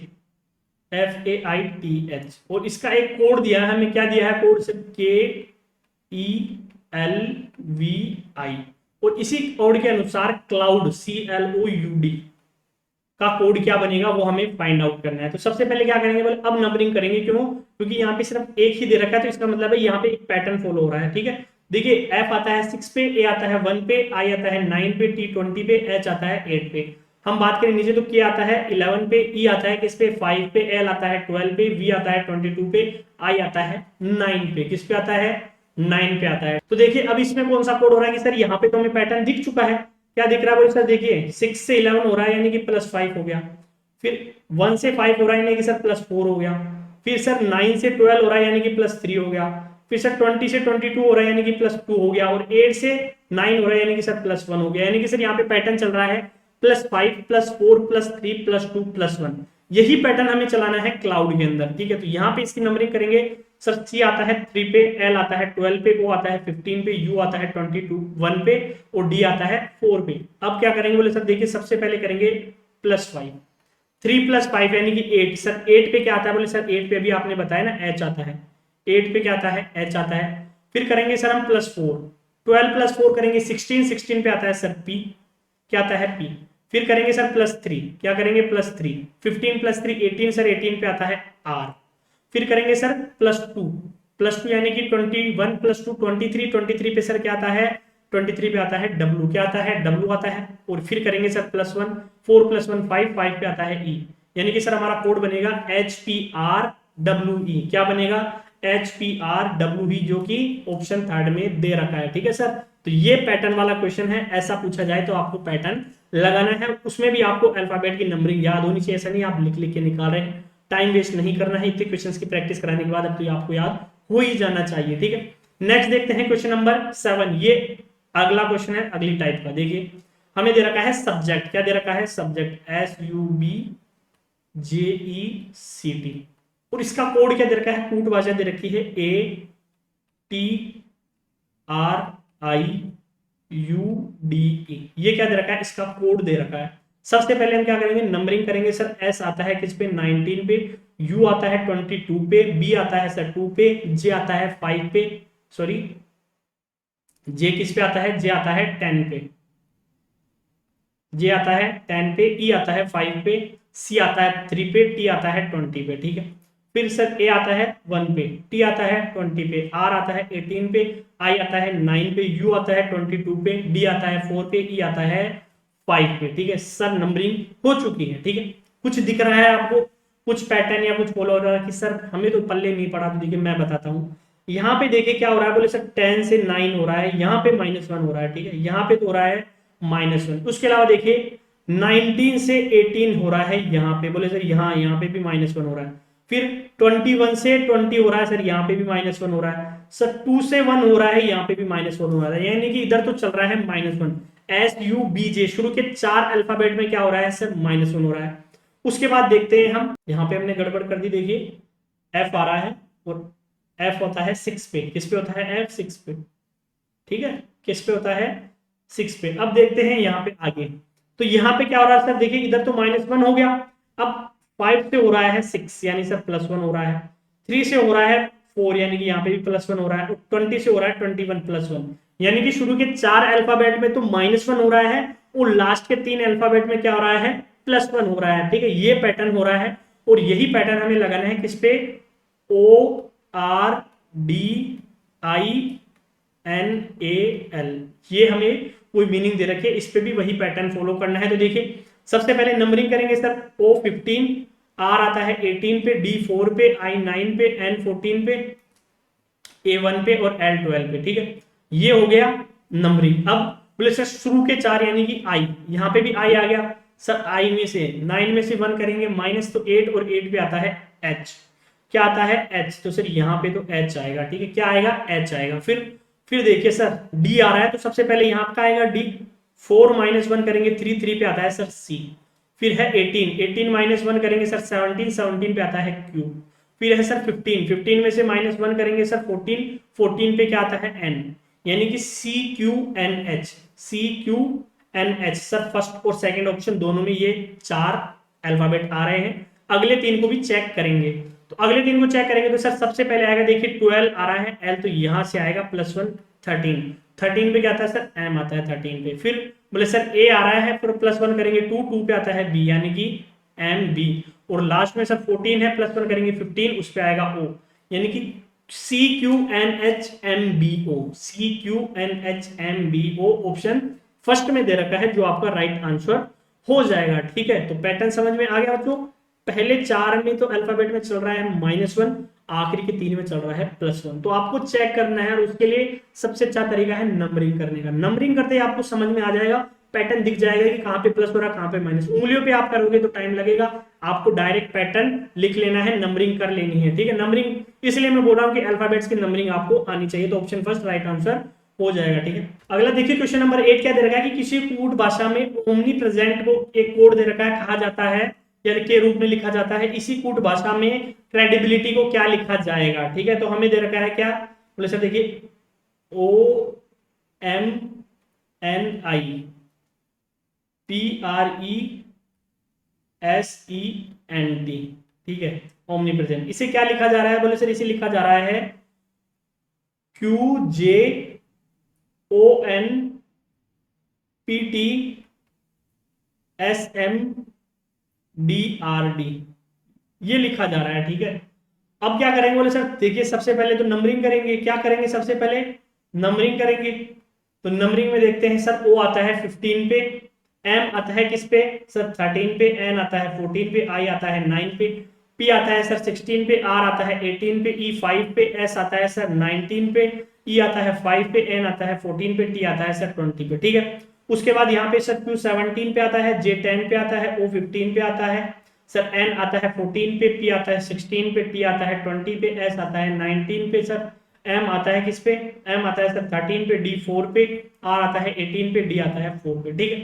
FAITH, और इसका एक कोड दिया है, हमें क्या दिया है कोड से, KELVI, और इसी कोड के अनुसार क्लाउड, CLOUD का कोड क्या बनेगा वो हमें फाइंड आउट करना है। तो सबसे पहले क्या करेंगे, बोले अब नंबरिंग करेंगे, क्यों, क्योंकि यहाँ पे सिर्फ एक ही दे रखा है, तो इसका मतलब है यहाँ पे एक पैटर्न फॉलो हो रहा है। ठीक है, देखिए F आता है 6 पे, A आता है 1 पे, I आता है 9 पे, T 20 पे, H आता है 8 पे। हम बात करें नीचे तो K आता है 11 पे, E आता है किस पे 5 पे, L आता है 12 पे, V आता है 22 पे, I आता है 9 पे, किस पे आता है 9 पे आता है। तो देखिए अब इसमें कौन सा कोड हो रहा है कि सर यहाँ पे तो हमें पैटर्न दिख चुका है, क्या दिख रहा है बोले सर, देखिए 6 से 11 हो रहा है यानी कि +5 हो गया, फिर 1 से 5 हो रहा है यानी कि सर +4 हो गया, फिर सर 9 से 12 हो रहा है यानी कि +3 हो गया, फिर सर 20 से 22 हो रहा है यानी कि +2 हो गया, और 8 से 9 हो रहा है यानी कि सर +1 हो गया। यानी कि सर यहाँ पे पैटर्न चल रहा है +5 +4 +3 +2 +1, यही पैटर्न हमें चलाना है क्लाउड के अंदर। ठीक है, तो यहाँ पे इसकी नंबरिंग करेंगे, सर C आता है 3 पे, L आता है 12 पे, O आता है 15 पे, U आता है 1 पे, और D आता है 4 पे। अब क्या करेंगे बोले सर, देखिए सबसे पहले करेंगे +5, 3 + 5 यानी कि 8। सर 8 पे क्या आता है बोले सर, 8 पे अभी आपने बताया ना H आता है, 8 पे क्या आता है H आता है। फिर करेंगे सर हम +4, 12 + 4 करेंगे 16, 16 पे आता है सर P, क्या आता है P। फिर करेंगे सर +3, क्या करेंगे +3, 15 + 3 18, सर 18 पे आता है R। फिर करेंगे सर +2 यानी कि 21 + 2 23, 23 पे सर क्या आता है 23 पे आता है W, क्या आता है W आता है। और फिर करेंगे सर +1, 4 + 1 5, 5 पे आता है E, यानी कि सर हमारा कोड बनेगा HPRWE, क्या बनेगा HPRWE, जो कि ऑप्शन 3 में दे रखा है। ठीक है सर, तो ये पैटर्न वाला क्वेश्चन है, ऐसा पूछा जाए तो आपको पैटर्न लगाना है, उसमें भी आपको अल्फाबेट की नंबरिंग याद होनी चाहिए, ऐसा नहीं आप लिख लिख के निकाल रहे हैं, टाइम वेस्ट नहीं करना है। इतने क्वेश्चंस की प्रैक्टिस कराने के बाद अब तो आपको याद हो ही जाना चाहिए। ठीक है, नेक्स्ट देखते हैं क्वेश्चन नंबर 7, ये अगला क्वेश्चन है अगली टाइप का। देखिए हमें दे रखा है सब्जेक्ट, क्या दे रखा है सब्जेक्ट, SUBJECT, और इसका कोड क्या दे रखा है, कूट भाषा दे रखी है ATRIUDE, ये क्या दे रखा है, इसका कोड दे रखा है। सबसे पहले हम क्या करेंगे, नंबरिंग करेंगे। सर S आता है किस पे 19 पे, U आता है 22 पे, B आता है सर 2 पे, J आता है 5 पे, सॉरी J किस पे आता है, J आता है 10 पे, J आता है 10 पे, E आता है 5 पे, C आता है 3 पे, T आता है 20 पे। ठीक है, फिर सर A आता है 1 पे, T आता है 20 पे, R आता है 18 पे, I आता है 9 पे, U आता है 22 पे, D आता है 4 पे, E आता है 5 पे। ठीक है सर, नंबरिंग हो चुकी है। ठीक है, कुछ दिख रहा है आपको, कुछ पैटर्न या कुछ फॉलो हो रहा है कि सर हमें तो पल्ले नहीं पड़ा, तो देखिए मैं बताता हूँ। यहाँ पे देखिए क्या हो रहा है, बोले सर 10 से 9 हो रहा है, यहाँ पे -1 हो रहा है। ठीक है, यहाँ पे तो हो रहा है -1, उसके अलावा देखिए 19 से 18 हो रहा है यहाँ पे, बोले सर यहाँ पे भी -1 हो रहा है। फिर 21 से 20 हो रहा है, सर यहाँ पे भी -1 हो रहा है। सर 2 से 1 हो रहा है, यहाँ पे भी -1 हो रहा है, यानी कि इधर तो चल रहा है -1। SUBJ शुरू के 4 अल्फाबेट में क्या हो रहा है सर, -1 हो रहा है। उसके बाद देखते हैं हम, यहाँ पे हमने गड़बड़ कर दी, देखिए F आ रहा है और F होता है 6 पे, किस पे होता है F 6 पे। ठीक है, किस पे होता है 6 पे। अब देखते हैं यहाँ पे आगे, तो यहाँ पे क्या हो रहा है सर, देखिए इधर तो -1 हो गया, अब 5 से हो रहा है 6 यानी सर +1 हो रहा है, 3 से हो रहा है 4 यानी कि यहाँ पे भी +1 हो रहा है, 20 से हो रहा है 21 +1 यानी कि शुरू के 4 अल्फाबेट में तो -1 हो रहा है और लास्ट के 3 अल्फाबेट में क्या हो रहा है, +1 हो रहा है। ठीक है, ये पैटर्न हो रहा है और यही पैटर्न हमें लगाना है किस पे, ORDINAL, ये हमें कोई मीनिंग दे रखी है, इस पे भी वही पैटर्न फॉलो करना है। तो देखिए सबसे पहले नंबरिंग करेंगे सर, O15, R आता है 18 पे, D4 पे, I9 पे, N14 पे, A1 पे और L12 पे। ठीक है, ये हो गया नंबरिंग। अब बोले सर शुरू के 4 यानी कि I, यहाँ पे भी I आ गया सर, I में से 9 में से 1 करेंगे माइनस, तो 8 और 8 पे आता है H, क्या आता है H, तो सर यहाँ पे तो H आएगा। ठीक है, क्या आएगा, H आएगा। फिर देखिए सर D आ रहा है तो सबसे पहले यहाँ का आएगा D, 4 - 1 करेंगे 3, 3 पे आता है सर C। फिर है 18, 18 - 1 करेंगे सर 17, 17 पे आता है Q। फिर है सर 15, 15 में से -1 करेंगे सर 14, 14 पे क्या आता है N, यानी कि CQNH, CQNH सर फर्स्ट और सेकंड ऑप्शन दोनों में ये 4 अल्फाबेट आ रहे हैं। अगले 3 को भी चेक करेंगे, तो अगले 3 को चेक करेंगे तो सर सबसे पहले आएगा देखिए 12 आ रहा है L, तो यहां से आएगा +1 13, 13 पे क्या आता है सर M आता है 13 पे। फिर बोले सर A आ रहा है, फिर +1 करेंगे 2, 2 पे आता है B यानी कि MB, और लास्ट में सर 14 है, +1 करेंगे 15, उस पे आएगा O यानी कि CQNHMBO, CQNHMBO ऑप्शन फर्स्ट में दे रखा है जो आपका राइट आंसर हो जाएगा। ठीक है, तो पैटर्न समझ में आ गया बच्चों। पहले 4 में तो अल्फाबेट में चल रहा है -1, आखिरी के 3 में चल रहा है +1, तो आपको चेक करना है और उसके लिए सबसे अच्छा तरीका है नंबरिंग करने का। नंबरिंग करते ही आपको समझ में आ जाएगा, पैटर्न दिख जाएगा कि कहाँ पे प्लस हो रहा है कहाँ पे माइनस। उंगलियों पे आप करोगे तो टाइम लगेगा, आपको डायरेक्ट पैटर्न लिख लेना है, नंबरिंग कर लेनी है। ठीक है, नंबरिंग इसलिए मैं बोल रहा हूँ कि अल्फाबेट्स की नंबरिंग आपको आनी चाहिए, तो ऑप्शन फर्स्ट राइट आंसर हो जाएगा। ठीक है, अगला देखिए क्वेश्चन नंबर 8 क्या दे रखा है कि किसी कूट भाषा में ओमनी प्रेजेंट को एक कोड दे रखा है, कहा जाता है या के रूप में लिखा जाता है, इसी कूट भाषा में क्रेडिबिलिटी को क्या लिखा जाएगा। ठीक है, तो हमें दे रखा है क्या, बोले सर देखिए OMNIPRESENT, ठीक है, ओमनी प्रेजेंट, इसे क्या लिखा जा रहा है, बोले सर इसे लिखा जा रहा है QJONPTSMDRD, ये लिखा जा रहा है। ठीक है, अब क्या करेंगे बोले सर देखिए सबसे पहले तो नंबरिंग करेंगे। क्या करेंगे, सबसे पहले नंबरिंग करेंगे, तो नंबरिंग में देखते हैं सर O आता है 15 पे, M आता है किस पे सर 13 पे, N आता है 14 पे, I आता है 9 पे, P आता है सर 16 पे, R आता है 18 पे, E 5 पे, S आता है सर 19 पे, E आता है 5 पे, N आता है 14 पे, T आता है सर 20 पे। ठीक है, उसके बाद यहाँ पे सर Q 17 पे आता है, J 10 पे आता है, O 15 पे आता है सर, N आता है 14 पे, P आता है 16 पे, T आता है 20 पे, S आता है 19 पे सर, M आता है किस पे, M आता है सर 13 पे, D 4 पे, R आता है 18 पे, D आता है 4 पे। ठीक है,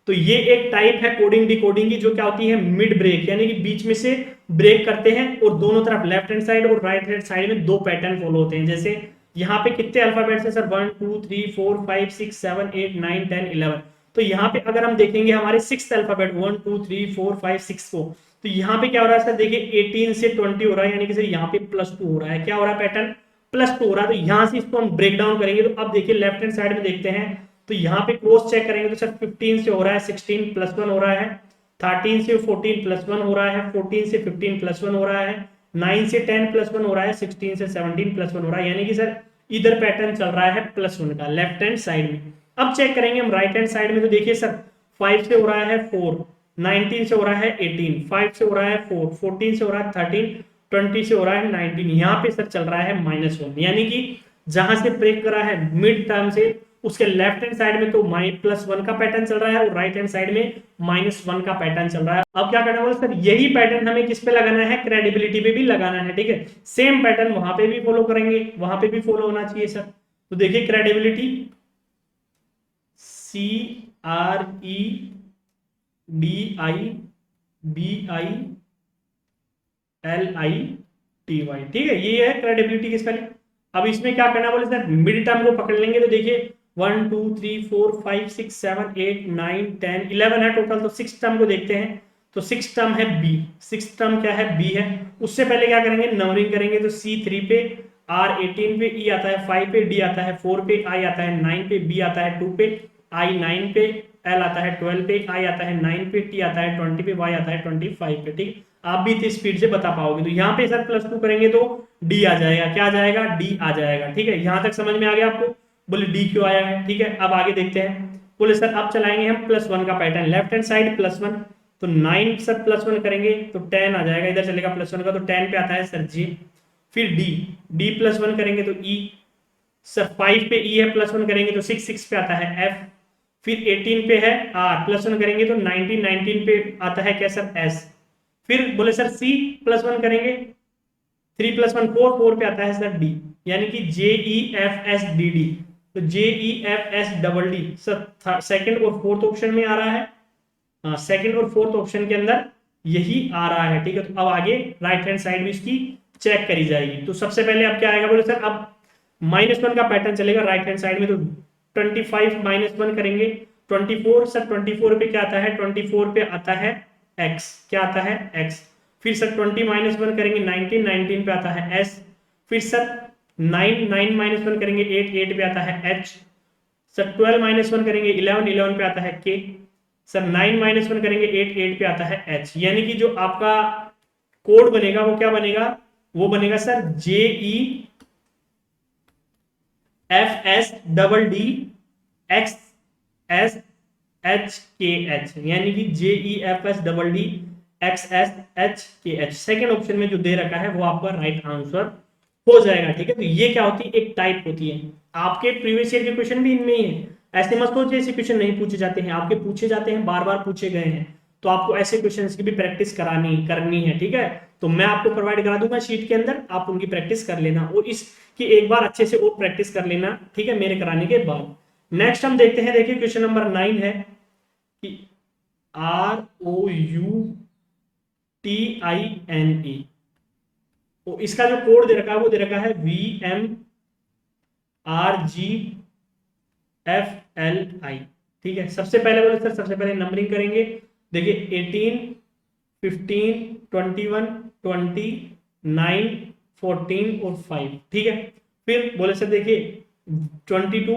तो ये एक टाइप है कोडिंग डिकोडिंग की जो क्या होती है मिड ब्रेक, यानी कि बीच में से ब्रेक करते हैं और दोनों तरफ लेफ्ट हैंड साइड और राइट हैंड साइड में दो पैटर्न फॉलो होते हैं। जैसे यहाँ पे कितने अल्फाबेट्स हैं सर 1 2 3 4 5 6 7 8 9 10 11, तो यहाँ पे अगर हम देखेंगे हमारे 6th अल्फाबेट 1 2 3 4 5 6 को, तो यहाँ पे क्या हो रहा है सर देखिए 18 से 20 हो रहा है, यानी कि सर यहाँ पे +2 हो रहा है। क्या हो रहा है, पैटर्न +2 हो रहा है। तो यहाँ से इसको हम ब्रेक डाउन करेंगे, तो अब देखिए लेफ्ट हैंड साइड में देखते हैं, तो यहाँ पे क्रॉस चेक करेंगे तो सर 15 से हो रहा है 16 +1 हो रहा है, 13 से 14 +1 हो रहा है, 14 से 15 +1 हो रहा है, 9 से 10 +1 हो रहा है, 16 से 17 +1 हो रहा है, यानी कि सर इधर पैटर्न चल रहा है +1 का लेफ्ट हैंड साइड में। अब चेक करेंगे हम राइट हैंड साइड में, तो देखिए सर 5 से हो रहा है 4, 19 से हो रहा है 18, 5 से हो रहा है 4, 14 से हो रहा है 13, 20 से हो रहा है 19, यहाँ पे सर चल रहा है -1, यानी कि जहां से ब्रेक करा है मिड टर्म से उसके लेफ्ट हैंड साइड में तो +1 का पैटर्न चल रहा है और राइट हैंड साइड में -1 का पैटर्न चल रहा है। अब क्या करना है सर, यही पैटर्न हमें किस पे लगाना है, क्रेडिबिलिटी पे भी लगाना है। ठीक है, सेम पैटर्न वहां पे भी फॉलो करेंगे, वहां पे भी फॉलो होना चाहिए सर। तो देखिए क्रेडिबिलिटी CREDIBILITY, ठीक है, ये है क्रेडिबिलिटी की स्पेलिंग। अब इसमें क्या करना बोले सर, मिड टर्म को पकड़ लेंगे, तो देखिए 1 2 3 4 5 6 7 8 9 10 11 है टोटल, तो 6 टर्म को देखते हैं। तो 6 टर्म है बी, 6 टर्म क्या है बी है। उससे पहले क्या करेंगे, नंबरिंग करेंगे तो C3 पे, R 18 पे, E आता है 5 पे, D आता है 4 पे, I आता है 9 पे, B आता है 2 पे, I 9 पे, L आता है 12 पे, I आता है 9 पे, T आता है 20 पे, Y आता है 25 पे। ठीक, आप भी इतनी स्पीड से बता पाओगे। तो यहाँ पे सर +2 करेंगे तो D आ जाएगा, क्या आ जाएगा, D आ जाएगा। ठीक है, यहाँ तक समझ में आ गया आपको? बोले D क्यों आया है। ठीक है, अब आगे देखते हैं। बोले सर अब चलाएंगे हम +1 का पैटर्न, लेफ्ट हैंड साइड +1, तो 9 सर +1 करेंगे तो 10 आ जाएगा, इधर चलेगा +1 का, तो 10 पे आता है सर J। फिर D +1 करेंगे तो E, सर 5 पे E है, +1 करेंगे तो 6 पे आता है F। फिर 18 पे है R, +1 करेंगे तो 19 पे आता है क्या सर S। फिर बोले सर C +1 करेंगे, 3 + 1 4, 4 पे आता है सर D, यानी कि JEFSDD। तो JEFSDD सर सेकंड और फोर्थ ऑप्शन में आ रहा है, सेकंड और फोर्थ ऑप्शन के अंदर यही आ रहा है। ठीक है, तो अब आगे राइट हैंड साइड में इसकी चेक करी जाएगी। तो सबसे पहले अब क्या आएगा, बोले सर अब -1 का पैटर्न चलेगा राइट हैंड साइड में, तो 25 -1 करेंगे 24, सर 24 पे क्या आता है, 24 पे आता है x, क्या आता है x। फिर सर 20 -1 करेंगे 19, 19 पे आता है s। फिर सर 9 9 -1 करेंगे 8, 8 पे आता है h। सर 12 -1 करेंगे 11, 11 पे आता है k। सर 9 -1 करेंगे 8, 8 पे आता है h। यानी कि जो आपका कोड बनेगा वो क्या बनेगा, वो बनेगा सर JEFSDDXSHKH, यानी कि JEFSDDXSHKH सेकेंड ऑप्शन में जो दे रखा है वो आपका राइट आंसर हो जाएगा। ठीक है, तो ये क्या होती है, एक टाइप होती है। आपके प्रीवियस ईयर के क्वेश्चन भी इनमें ही है, ऐसे मत सोचिए ऐसे क्वेश्चन नहीं पूछे जाते हैं, आपके पूछे जाते हैं, बार बार पूछे गए हैं। तो आपको ऐसे क्वेश्चंस की भी प्रैक्टिस करनी है। ठीक है, तो मैं आपको प्रोवाइड करा दूंगा शीट के अंदर, आप उनकी प्रैक्टिस कर लेना और इसकी एक बार अच्छे से और प्रैक्टिस कर लेना। ठीक है, मेरे कराने के बाद। नेक्स्ट हम देखते हैं, देखिए क्वेश्चन नंबर 9 है कि ROUTINE, तो इसका जो कोड दे रखा है वो दे रखा है VMRGFLI। ठीक है, सबसे पहले बोले सर सबसे पहले नंबरिंग करेंगे, देखिए 18 15 21 20 9 14 और 5। ठीक है, फिर बोले सर देखिए 22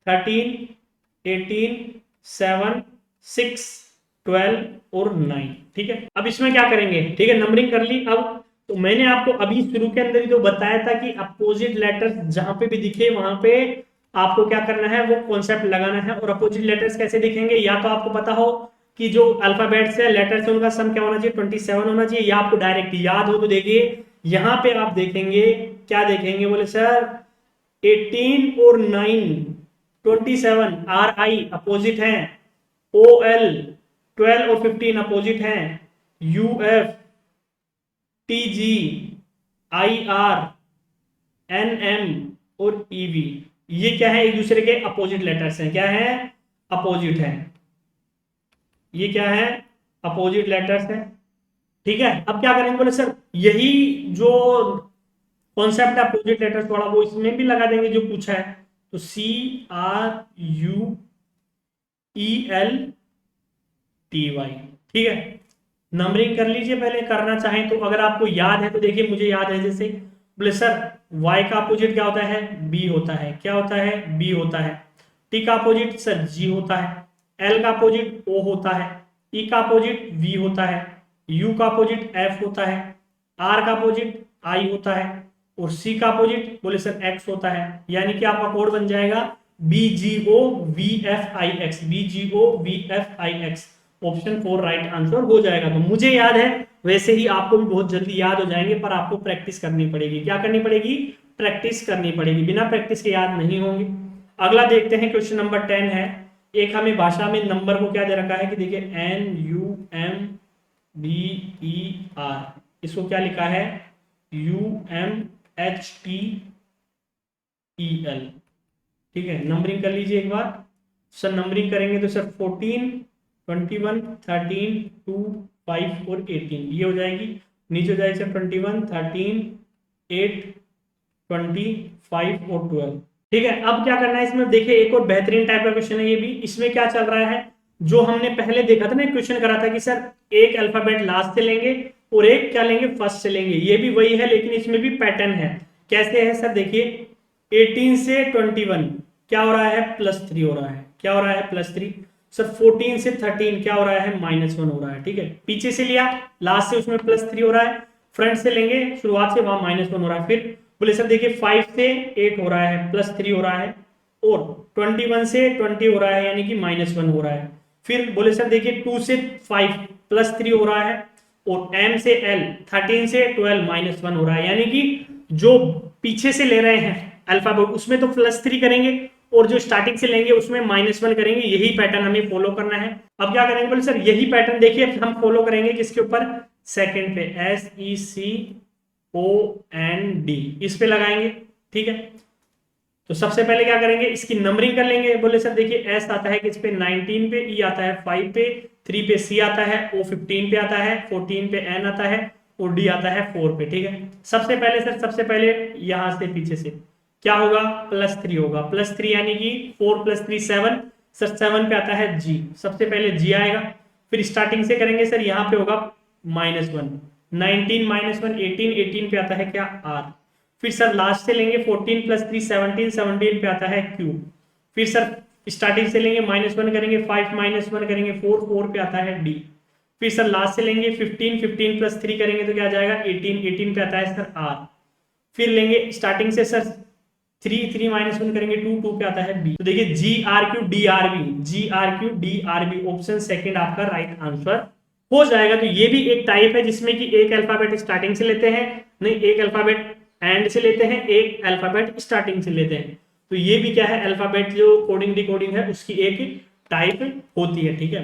13 18 7 6 12 और 9। ठीक है, अब इसमें क्या करेंगे, ठीक है नंबरिंग कर ली। अब तो मैंने आपको अभी शुरू के अंदर ही तो बताया था कि अपोजिट लेटर्स जहां पे भी दिखे वहां पे आपको क्या करना है, वो कॉन्सेप्ट लगाना है। और अपोजिट लेटर्स कैसे दिखेंगे, या तो आपको पता हो कि जो अल्फाबेट्स है लेटर्स है उनका सम क्या होना चाहिए 27 होना चाहिए, या आपको डायरेक्ट याद हो। तो देखिए यहां पे आप देखेंगे, क्या देखेंगे, बोले सर 18 और 9 27 RI अपोजिट है, OL 12 और 15 अपोजिट है, UF TG IR NM और EV ये क्या है, एक दूसरे के अपोजिट लेटर्स हैं। क्या है, अपोजिट है, ये क्या है, अपोजिट लेटर्स है। ठीक है, अब क्या करेंगे, बोले सर यही जो कॉन्सेप्ट है अपोजिट लेटर्स वाला वो इसमें भी लगा देंगे जो पूछा है। तो CRUELTY। ठीक है, नंबरिंग कर लीजिए पहले, करना चाहें तो। अगर आपको याद है तो देखिए मुझे याद है, जैसे बोले सर Y का अपोजिट क्या होता है, B होता है, क्या होता है, B होता है। T का अपोजिट सर G होता है, L का अपोजिट O होता है, E का अपोजिट V होता है, U का अपोजिट F होता है, R का अपोजिट I होता है, और C का अपोजिट बोले सर X होता है। यानी कि आपका कोड बन जाएगा BGOVFIX, BGOVFIX। Option 4 right answer हो जाएगा। तो मुझे याद है, वैसे ही आपको भी बहुत जल्दी याद हो जाएंगे, पर आपको प्रैक्टिस करनी पड़ेगी। क्या करनी पड़ेगी, प्रैक्टिस करनी पड़ेगी, बिना प्रैक्टिस के याद नहीं होंगे। अगला देखते हैं, क्वेश्चन नंबर 10 है। एक हमें भाषा में नंबर को क्या दे रखा है कि देखिए NUMBER, इसको क्या लिखा है UMHTEL। ठीक है, नंबरिंग कर लीजिए एक बार। सर नंबरिंग करेंगे तो सर 14 21 13 2 5 और 18 ये हो जाएगी। नीचे हो जाएगी सर 21 13 8 20 5 और 12। ठीक है, अब क्या करना है इसमें, देखिए एक और बेहतरीन टाइप का क्वेश्चन है ये भी। इसमें क्या चल रहा है, जो हमने पहले देखा था ना, क्वेश्चन करा था कि सर एक अल्फाबेट लास्ट से लेंगे और एक क्या लेंगे, फर्स्ट से लेंगे। ये भी वही है, लेकिन इसमें भी पैटर्न है। कैसे है सर, देखिए 18 से 21 क्या हो रहा है, +3 हो रहा है। क्या हो रहा है, +3। सर 14 से 13 क्या हो रहा है, -1 हो रहा है। ठीक है, पीछे से लिया लास्ट से, उसमें +3 हो रहा है। फ्रंट से लेंगे शुरुआत से, वहां -1 हो रहा है। फिर बोले सर देखिए 5 से 8 हो रहा है, +3 हो रहा है। और 21 से 20 हो रहा है, यानी कि -1 हो रहा है। फिर बोले सर देखिए 2 से 5 +3 हो रहा है। और M से L 13 से 12 -1 हो रहा है। यानी कि जो पीछे से ले रहे हैं अल्फाबेट उसमें तो +3 करेंगे, और जो स्टार्टिंग से लेंगे उसमें -1 करेंगे। यही पैटर्न हमें फॉलो करना है। अब क्या करेंगे बोले सर, यही पैटर्न देखिए हम फॉलो करेंगे किसके ऊपर, सेकंड पे, SECOND इस पे लगाएंगे। ठीक है, तो सबसे पहले क्या करेंगे, इसकी नंबरिंग कर लेंगे। बोले सर देखिए एस आता है किस पे, 19 पे, ई आता है 5 पे, 3 पे सी आता है, ओ 15 पे आता है, 14 पे एन आता है, और डी आता है 4 पे। ठीक है, सबसे पहले सर, सबसे पहले यहां से पीछे से क्या होगा, +3 होगा। +3 यानी कि 4 + 3 7। सर 7 पे आता है जी, सबसे पहले जी आएगा। फिर स्टार्टिंग से करेंगे सर, यहाँ पे होगा -1, 19 -1 18, 18 पे आता है क्या, आर। फिर सर लास्ट से लेंगे 14 + 3 17, 17 पे आता है क्यू। फिर सर स्टार्टिंग से लेंगे -1 करेंगे, 5 -1 करेंगे 4, 4 पे आता है डी। फिर सर लास्ट से लेंगे 15, 15 + 3 करेंगे तो क्या आ जाएगा 18, 18 पे आता है सर आर। फिर लेंगे स्टार्टिंग से सर 3, 3 -1 करेंगे 2, 2 पे आता है बी। तो देखिए GRQ DRB, GRQ DRB option second आपका राइट आंसर हो जाएगा। तो ये भी एक टाइप है जिसमें कि एक अल्फाबेट स्टार्टिंग से लेते हैं, नहीं एक अल्फाबेट एंड से लेते हैं, एक अल्फाबेट स्टार्टिंग से लेते हैं। तो ये भी क्या है, अल्फाबेट जो कोडिंग डिकोडिंग है उसकी एक टाइप होती है। ठीक है,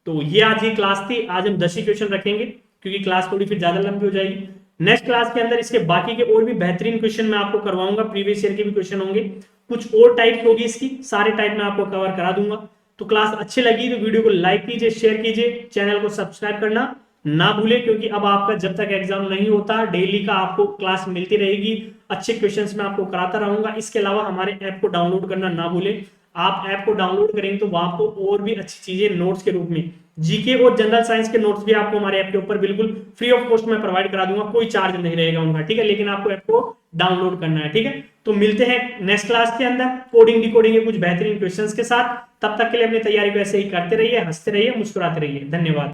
तो ये आज की क्लास थी। आज हम 10 ही क्वेश्चन रखेंगे क्योंकि क्लास थोड़ी फिर ज्यादा लंबी हो जाएगी। नेक्स्ट क्लास के अंदर इसके बाकी के और भी बेहतरीन क्वेश्चन मैं आपको करवाऊंगा, प्रीवियस ईयर के भी क्वेश्चन होंगे, कुछ और टाइप होगी इसकी, सारे टाइप मैं आपको कवर करा दूंगा। तो क्लास अच्छी लगी तो वीडियो को लाइक कीजिए, शेयर कीजिए, चैनल को सब्सक्राइब करना ना भूले, क्योंकि अब आपका जब तक एग्जाम नहीं होता डेली का आपको क्लास मिलती रहेगी, अच्छे क्वेश्चंस मैं आपको कराता रहूंगा। इसके अलावा हमारे ऐप को डाउनलोड करना ना भूले। आप ऐप को डाउनलोड करेंगे तो वहां आपको और भी अच्छी चीजें नोट्स के रूप में, जीके और जनरल साइंस के नोट्स भी आपको हमारे ऐप के ऊपर बिल्कुल फ्री ऑफ कॉस्ट में प्रोवाइड करा दूंगा, कोई चार्ज नहीं रहेगा उनका। ठीक है, लेकिन आपको ऐप को डाउनलोड करना है। ठीक है, तो मिलते हैं नेक्स्ट क्लास के अंदर कोडिंग डिकोडिंग के कुछ बेहतरीन क्वेश्चंस के साथ। तब तक के लिए अपनी तैयारी को ऐसे ही करते रहिए, हंसते रहिए, मुस्कुराते रहिए। धन्यवाद।